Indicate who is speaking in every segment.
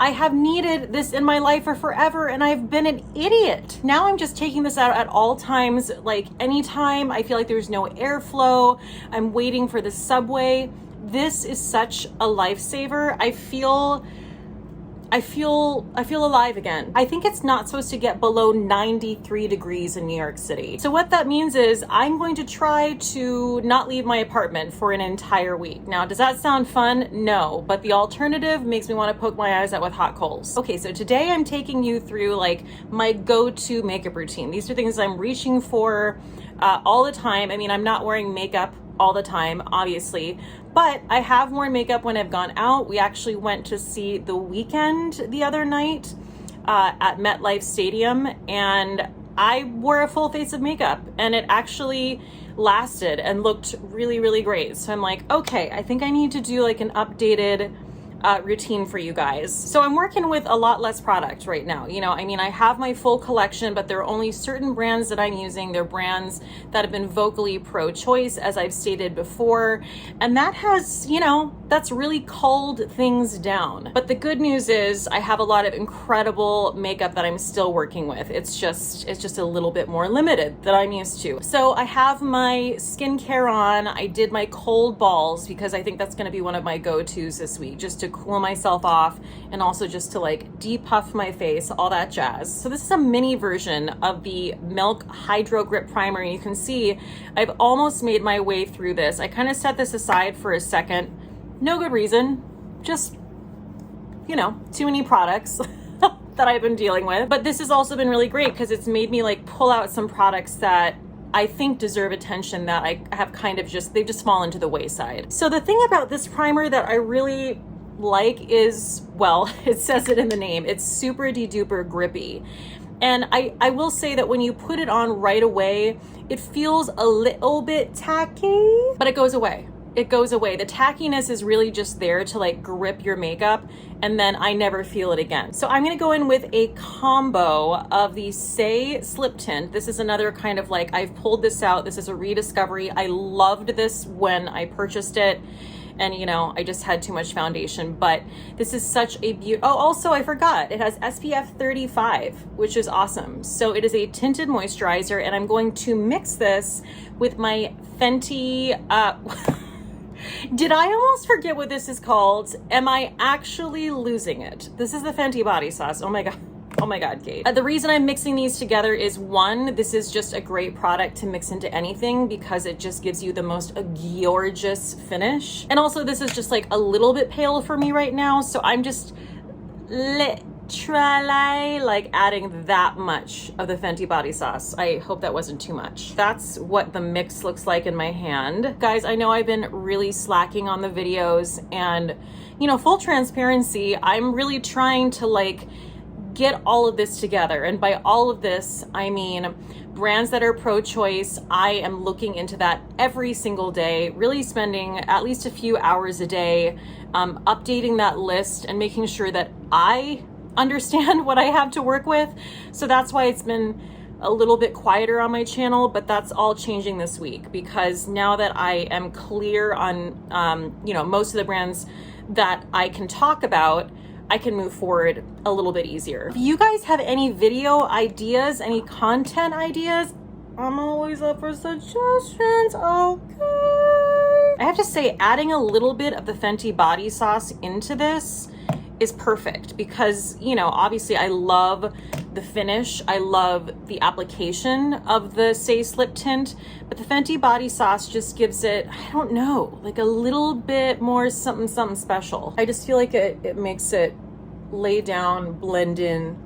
Speaker 1: I have needed this in my life for forever and I've been an idiot. Now I'm just taking this out at all times, like anytime I feel like there's no airflow, I'm waiting for the subway. This is such a lifesaver. I feel alive again. I think it's not supposed to get below 93 degrees in New York City. So what that means is I'm going to try to not leave my apartment for an entire week. Now, does that sound fun? No, but the alternative makes me want to poke my eyes out with hot coals. Okay, so today I'm taking you through like my go-to makeup routine. These are things I'm reaching for all the time. I mean, I'm not wearing makeup all the time, obviously, but I have worn makeup when I've gone out. We actually went to see The Weeknd the other night at MetLife Stadium, and I wore a full face of makeup and it actually lasted and looked really, really great. So I'm like, okay, I think I need to do like an updated routine for you guys. So I'm working with a lot less product right now. You know, I mean, I have my full collection, but there are only certain brands that I'm using. They're brands that have been vocally pro-choice, as I've stated before. And that has, you know, that's really culled things down. But the good news is I have a lot of incredible makeup that I'm still working with. It's just a little bit more limited than I'm used to. So I have my skincare on. I did my cold balls because I think that's going to be one of my go-tos this week, just to cool myself off and also just to like depuff my face, all that jazz. So this is a mini version of the Milk Hydro Grip Primer. And you can see I've almost made my way through this. I kind of set this aside for a second. No good reason, just, you know, too many products that I've been dealing with. But this has also been really great because it's made me like pull out some products that I think deserve attention that I have kind of they've just fallen to the wayside. So the thing about this primer that I really like is, well, it says it in the name, it's super de-duper grippy. And I will say that when you put it on right away, it feels a little bit tacky, but it goes away. It goes away. The tackiness is really just there to like grip your makeup, and then I never feel it again. So I'm gonna go in with a combo of the Say Slip Tint. This is another kind of like, I've pulled this out. This is a rediscovery. I loved this when I purchased it. And you know, I just had too much foundation, but this is such a beautiful, oh, also I forgot, it has SPF 35, which is awesome. So it is a tinted moisturizer, and I'm going to mix this with my Fenty, did I almost forget what this is called? Am I actually losing it? This is the Fenty body sauce. Oh my God. Oh my God, Cate. The reason I'm mixing these together is, one, this is just a great product to mix into anything because it just gives you the most gorgeous finish. And also this is just like a little bit pale for me right now. So I'm just literally like adding that much of the Fenty body sauce. I hope that wasn't too much. That's what the mix looks like in my hand. Guys, I know I've been really slacking on the videos, and you know, full transparency, I'm really trying to like get all of this together. And by all of this, I mean brands that are pro-choice. I am looking into that every single day, really spending at least a few hours a day, updating that list and making sure that I understand what I have to work with. So that's why it's been a little bit quieter on my channel, but that's all changing this week because now that I am clear on, you know, most of the brands that I can talk about, I can move forward a little bit easier. If you guys have any video ideas, any content ideas, I'm always up for suggestions, okay? I have to say, adding a little bit of the Fenty body sauce into this is perfect because, you know, obviously I love the finish. I love the application of the Say Slip Tint, but the Fenty body sauce just gives it, I don't know, like a little bit more something, something special. I just feel like it makes it lay down, blend in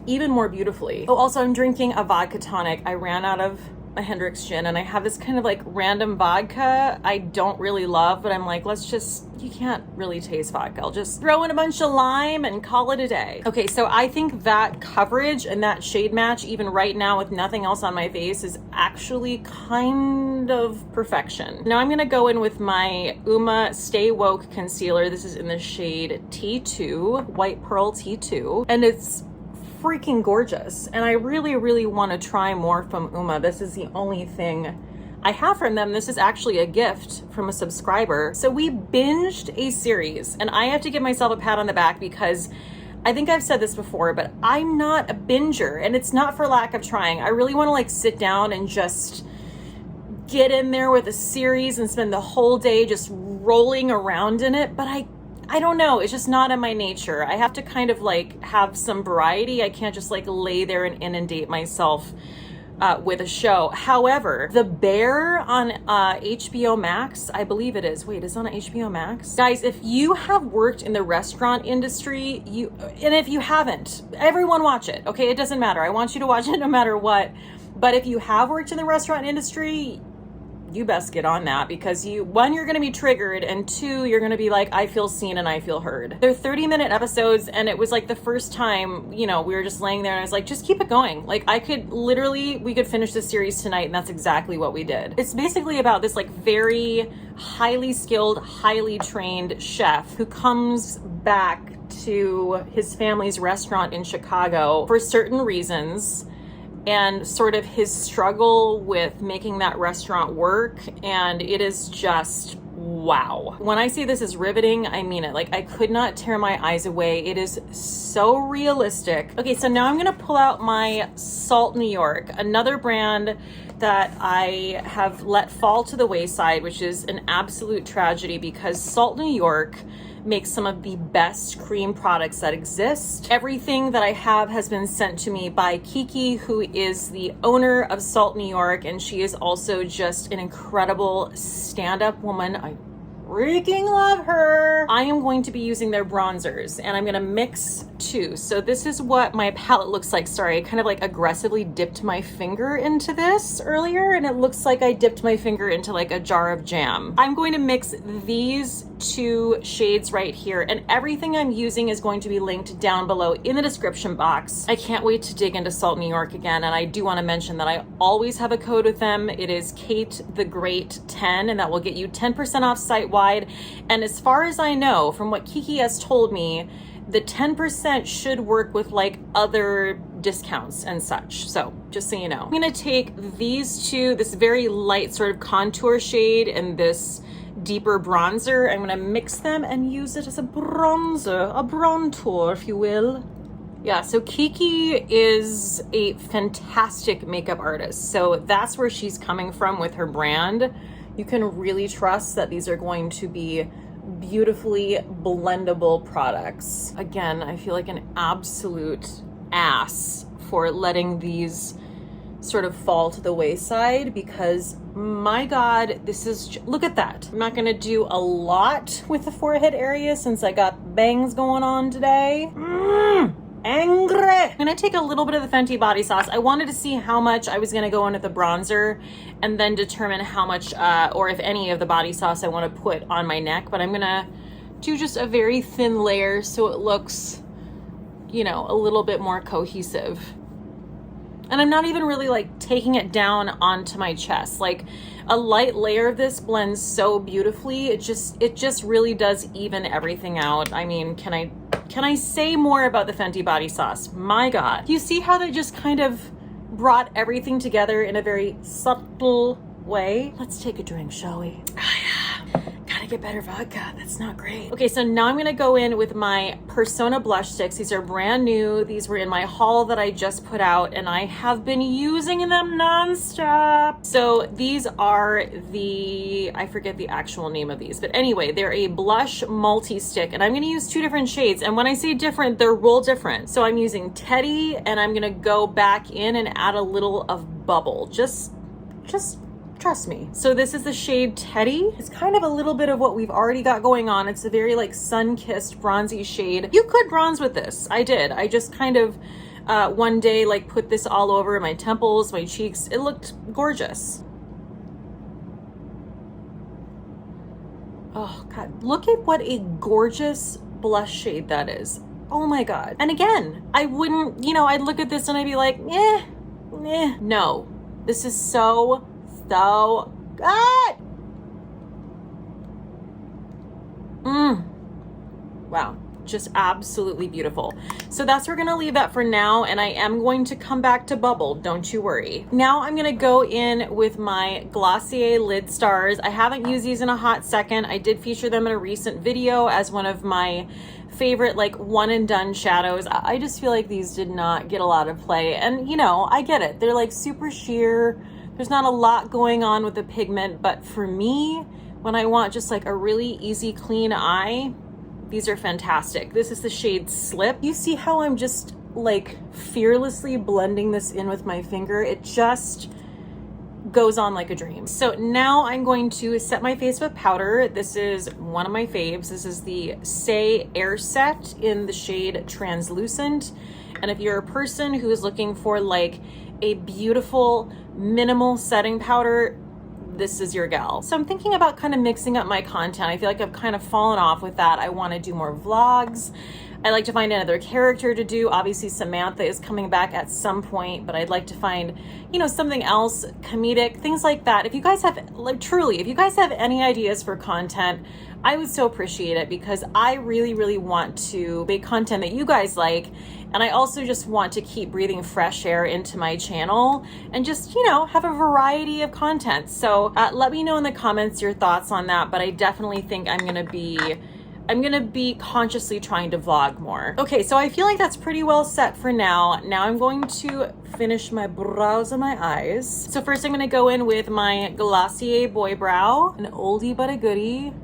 Speaker 1: even more beautifully. Oh, also I'm drinking a vodka tonic. I ran out of a Hendrix gin and I have this kind of like random vodka I don't really love, but I'm like, you can't really taste vodka. I'll just throw in a bunch of lime and call it a day. Okay, so I think that coverage and that shade match, even right now with nothing else on my face, is actually kind of perfection. Now I'm gonna go in with my Uma Stay Woke Concealer. This is in the shade T2, White Pearl T2, and it's freaking gorgeous. And I really, really want to try more from Uma. This is the only thing I have from them. This is actually a gift from a subscriber. So we binged a series, and I have to give myself a pat on the back because I think I've said this before, but I'm not a binger, and it's not for lack of trying. I really want to like sit down and just get in there with a series and spend the whole day just rolling around in it, but I don't know, it's just not in my nature. I have to kind of like have some variety. I can't just like lay there and inundate myself with a show. However, The Bear on HBO Max, I believe it is. Wait, is it on HBO Max? Guys, if you have worked in the restaurant industry, and if you haven't, everyone watch it, okay? It doesn't matter. I want you to watch it no matter what. But if you have worked in the restaurant industry, you best get on that, because one, you're going to be triggered, and two, you're going to be like, I feel seen and I feel heard. They're 30-minute episodes, and it was like the first time, you know, we were just laying there and I was like, just keep it going. Like we could finish this series tonight, and that's exactly what we did. It's basically about this like very highly skilled, highly trained chef who comes back to his family's restaurant in Chicago for certain reasons, and sort of his struggle with making that restaurant work. And it is just, wow. When I say this is riveting, I mean it. Like, I could not tear my eyes away. It is so realistic. Okay, so now I'm gonna pull out my Salt New York, another brand that I have let fall to the wayside, which is an absolute tragedy, because Salt New York makes some of the best cream products that exist. Everything that I have has been sent to me by Kiki, who is the owner of Salt New York, and she is also just an incredible stand-up woman. I freaking love her. I am going to be using their bronzers, and I'm gonna mix two. So this is what my palette looks like. Sorry, I kind of like aggressively dipped my finger into this earlier, and it looks like I dipped my finger into like a jar of jam. I'm going to mix these two shades right here, and everything I'm using is going to be linked down below in the description box. I can't wait to dig into Salt New York again, and I do want to mention that I always have a code with them. It is Cate the Great 10, and that will get you 10% off site-wide. And as far as I know, from what Kiki has told me, the 10% should work with like other discounts and such. So just so you know, I'm gonna take these two, this very light sort of contour shade and this deeper bronzer. I'm gonna mix them and use it as a bronzer, a bronzer, if you will. Yeah, so Kiki is a fantastic makeup artist. So that's where she's coming from with her brand. You can really trust that these are going to be beautifully blendable products. Again, I feel like an absolute ass for letting these sort of fall to the wayside, because my God, this is, look at that. I'm not gonna do a lot with the forehead area since I got bangs going on today. Angry. I'm gonna take a little bit of the Fenty body sauce. I wanted to see how much I was gonna go in with the bronzer and then determine how much, or if any of the body sauce I wanna put on my neck, but I'm gonna do just a very thin layer so it looks, you know, a little bit more cohesive. And I'm not even really like taking it down onto my chest. Like a light layer of this blends so beautifully. It just really does even everything out. I mean, can I say more about the Fenty body sauce? My God. You see how they just kind of brought everything together in a very subtle way? Let's take a drink, shall we? Gotta get better vodka. That's not great. Okay, so now I'm gonna go in with my Persona blush sticks. These are brand new. These were in my haul that I just put out, and I have been using them nonstop. So these are I forget the actual name of these, but anyway, they're a blush multi-stick, and I'm gonna use two different shades. And when I say different, they're real different. So I'm using Teddy, and I'm gonna go back in and add a little of Bubble. Just trust me. So this is the shade Teddy. It's kind of a little bit of what we've already got going on. It's a very like sun-kissed bronzy shade. You could bronze with this. I did. I just kind of one day like put this all over my temples, my cheeks. It looked gorgeous. Oh God, look at what a gorgeous blush shade that is. Oh my God. And again, I wouldn't, you know, I'd look at this and I'd be like, no, this is so good. Wow. just absolutely beautiful. So that's where we're gonna leave that for now, and I am going to come back to Bubble, don't you worry. Now I'm gonna go in with my Glossier Lid Stars. I haven't used these in a hot second. I did feature them in a recent video as one of my favorite like one and done shadows. I just feel like these did not get a lot of play, and you know, I get it. They're like super sheer. There's not a lot going on with the pigment, but for me, when I want just like a really easy, clean eye, these are fantastic. This is the shade Slip. You see how I'm just like fearlessly blending this in with my finger? It just goes on like a dream. So now I'm going to set my face with powder. This is one of my faves. This is the Say Air Set in the shade Translucent. And if you're a person who is looking for like a beautiful minimal setting powder, this is your gal. So I'm thinking about kind of mixing up my content. I feel like I've kind of fallen off with that. I want to do more vlogs. I like to find another character to do. Obviously Samantha is coming back at some point, but I'd like to find, you know, something else, comedic, things like that. If you guys have, like truly, if you guys have any ideas for content, I would so appreciate it, because I really, really want to make content that you guys like. And I also just want to keep breathing fresh air into my channel and just, you know, have a variety of content. So let me know in the comments your thoughts on that, but I definitely think I'm gonna be consciously trying to vlog more. Okay, so I feel like that's pretty well set for now. Now I'm going to finish my brows and my eyes. So first I'm gonna go in with my Glossier Boy Brow, an oldie but a goodie,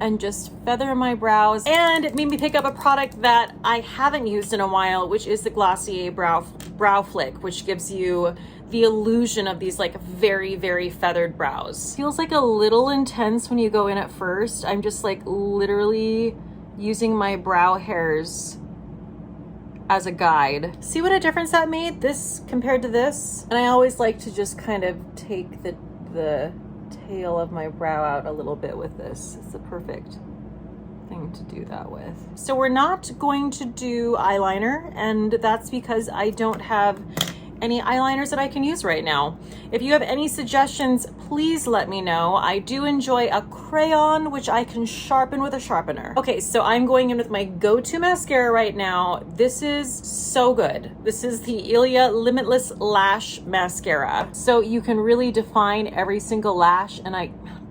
Speaker 1: and just feather my brows, and maybe pick up a product that I haven't used in a while, which is the Glossier Brow Flick, which gives you the illusion of these like very, very feathered brows. Feels like a little intense when you go in at first. I'm just like literally using my brow hairs as a guide. See what a difference that made, this compared to this? And I always like to just kind of take the tail of my brow out a little bit with this. It's the perfect thing to do that with. So we're not going to do eyeliner, and that's because I don't have any eyeliners that I can use right now. If you have any suggestions, please let me know. I do enjoy a crayon, which I can sharpen with a sharpener. Okay, so I'm going in with my go-to mascara right now. This is so good. This is the Ilia Limitless Lash Mascara. So you can really define every single lash, and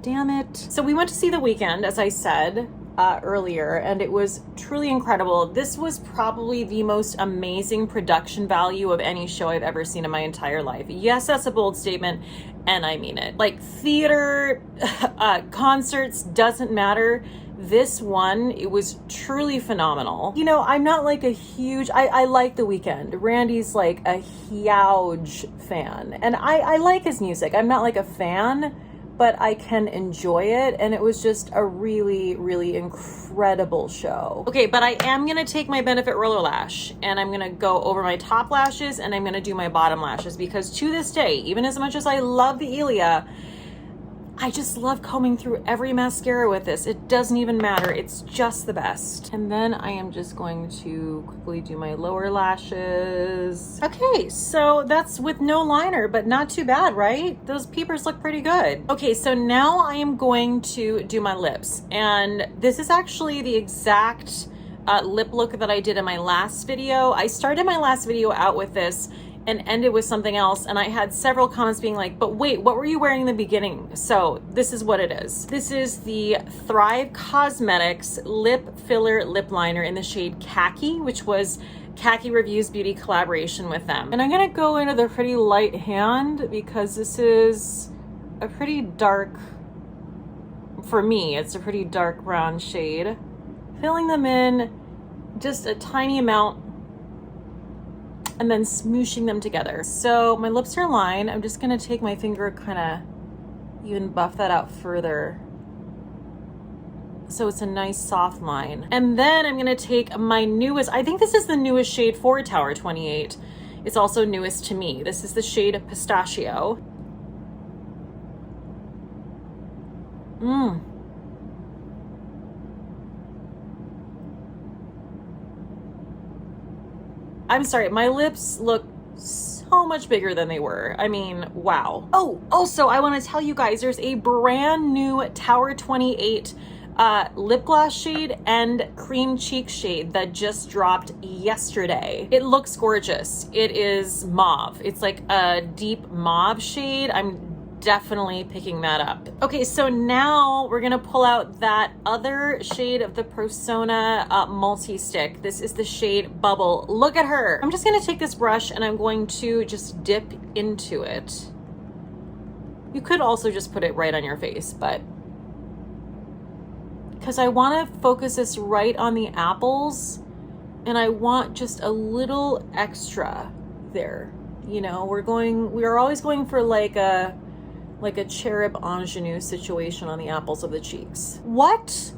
Speaker 1: damn it. So we went to see The Weeknd, as I said earlier, and it was truly incredible. This was probably the most amazing production value of any show I've ever seen in my entire life. Yes, that's a bold statement, and I mean it. Like theater, concerts, doesn't matter. This one, it was truly phenomenal. You know, I'm not like a huge, I like The Weeknd. Randy's like a huge fan, and I like his music. I'm not like a fan, but I can enjoy it, and it was just a really, really incredible show. Okay, but I am gonna take my Benefit Roller Lash, and I'm gonna go over my top lashes, and I'm gonna do my bottom lashes, because to this day, even as much as I love the Ilia, I just love combing through every mascara with this. It doesn't even matter. It's just the best. And then I am just going to quickly do my lower lashes. Okay, so that's with no liner, but not too bad, right? Those peepers look pretty good. Okay, so now I am going to do my lips. And this is actually the exact lip look that I did in my last video. I started my last video out with this and ended with something else, and I had several comments being like, but wait, what were you wearing in the beginning? So this is what it is. This is the Thrive Cosmetics Lip Filler Lip Liner in the shade Khaki, which was Khaki Reviews Beauty collaboration with them. And I'm gonna go into the pretty light hand, because this is a pretty dark, for me, it's a pretty dark brown shade. Filling them in just a tiny amount, and then smooshing them together. So my lips are lined. I'm just gonna take my finger, kind of even buff that out further, so it's a nice soft line. And then I'm gonna take my newest, I think this is the newest shade for Tower 28. It's also newest to me. This is the shade Pistachio. I'm sorry, my lips look so much bigger than they were. I mean, wow. Oh, also, I want to tell you guys, there's a brand new Tower 28 lip gloss shade and cream cheek shade that just dropped yesterday. It looks gorgeous. It is mauve. It's like a deep mauve shade. I'm definitely picking that up. Okay, so now we're gonna pull out that other shade of the Persona multi-stick. This is the shade Bubble. Look at her. I'm just gonna take this brush and I'm going to just dip into it. You could also just put it right on your face, but because I want to focus this right on the apples and I want just a little extra there. You know, we're always going for like a cherub ingenue situation on the apples of the cheeks. What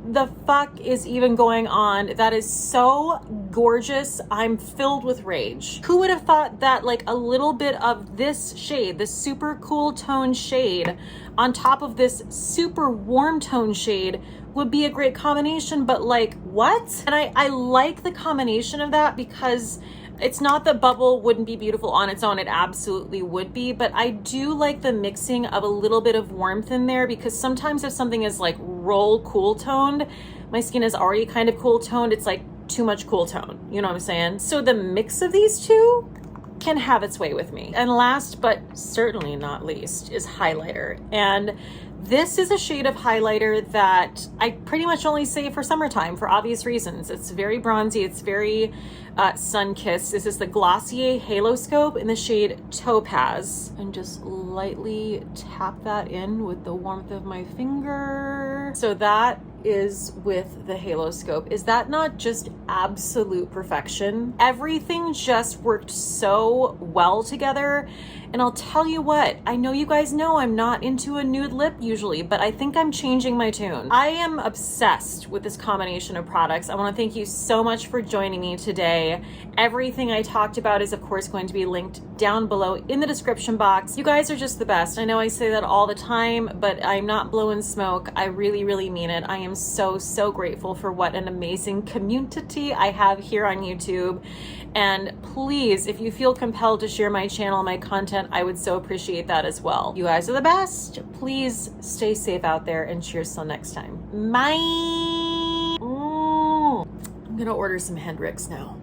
Speaker 1: the fuck is even going on? That is so gorgeous. I'm filled with rage. Who would have thought that like a little bit of this shade, this super cool tone shade on top of this super warm tone shade would be a great combination, but like what? And I like the combination of that because it's not that Bubble wouldn't be beautiful on its own. It absolutely would be, but I do like the mixing of a little bit of warmth in there because sometimes if something is like roll cool toned, my skin is already kind of cool toned. It's like too much cool tone. You know what I'm saying? So the mix of these two can have its way with me. And last but certainly not least is highlighter. And this is a shade of highlighter that I pretty much only save for summertime for obvious reasons. It's very bronzy. It's very sun-kissed. This is the Glossier Halo Scope in the shade Topaz. And just lightly tap that in with the warmth of my finger. So that is with the Halo Scope. Is that not just absolute perfection? Everything just worked so well together. And I'll tell you what, I know you guys know I'm not into a nude lip usually, but I think I'm changing my tune. I am obsessed with this combination of products. I want to thank you so much for joining me today. Everything I talked about is of course going to be linked down below in the description box. You guys are just the best. I know I say that all the time, but I'm not blowing smoke. I really, really mean it. I am so, so grateful for what an amazing community I have here on YouTube. And please, if you feel compelled to share my channel, my content, I would so appreciate that as well. You guys are the best. Please stay safe out there and cheers till next time. Bye. I'm gonna order some Hendrix now.